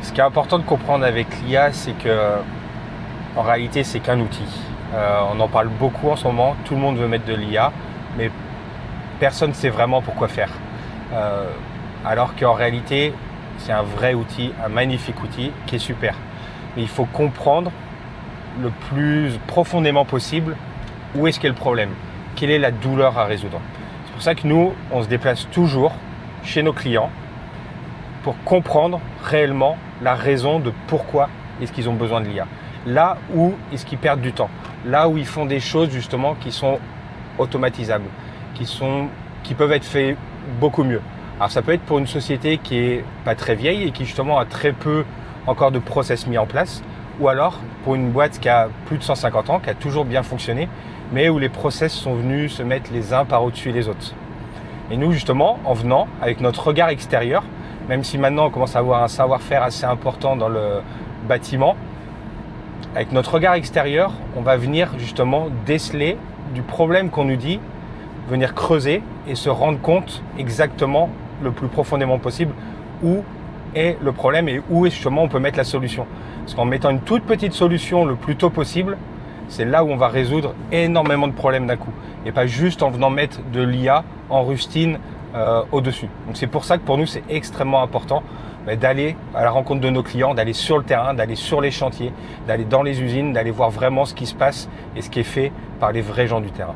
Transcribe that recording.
Ce qui est important de comprendre avec l'IA, c'est que en réalité, c'est qu'un outil. On en parle beaucoup en ce moment, tout le monde veut mettre de l'IA, mais personne ne sait vraiment pourquoi faire. Alors qu'en réalité, c'est un vrai outil, un magnifique outil qui est super. Mais il faut comprendre le plus profondément possible où est-ce qu'est le problème, quelle est la douleur à résoudre. C'est pour ça que nous, on se déplace toujours chez nos clients pour comprendre réellement la raison de pourquoi est-ce qu'ils ont besoin de l'IA. Là où est-ce qu'ils perdent du temps, là où ils font des choses justement qui sont automatisables, qui peuvent être faites beaucoup mieux. Alors ça peut être pour une société qui est pas très vieille et qui justement a très peu encore de process mis en place, ou alors pour une boîte qui a plus de 150 ans, qui a toujours bien fonctionné, mais où les process sont venus se mettre les uns par au-dessus des autres. Et nous justement, en venant avec notre regard extérieur, même si maintenant on commence à avoir un savoir-faire assez important dans le bâtiment, avec notre regard extérieur, on va venir justement déceler du problème qu'on nous dit, venir creuser et se rendre compte exactement le plus profondément possible où est le problème et où justement on peut mettre la solution. Parce qu'en mettant une toute petite solution le plus tôt possible, c'est là où on va résoudre énormément de problèmes d'un coup. Et pas juste en venant mettre de l'IA en rustine au-dessus. Donc c'est pour ça que pour nous c'est extrêmement important d'aller à la rencontre de nos clients, d'aller sur le terrain, d'aller sur les chantiers, d'aller dans les usines, d'aller voir vraiment ce qui se passe et ce qui est fait par les vrais gens du terrain.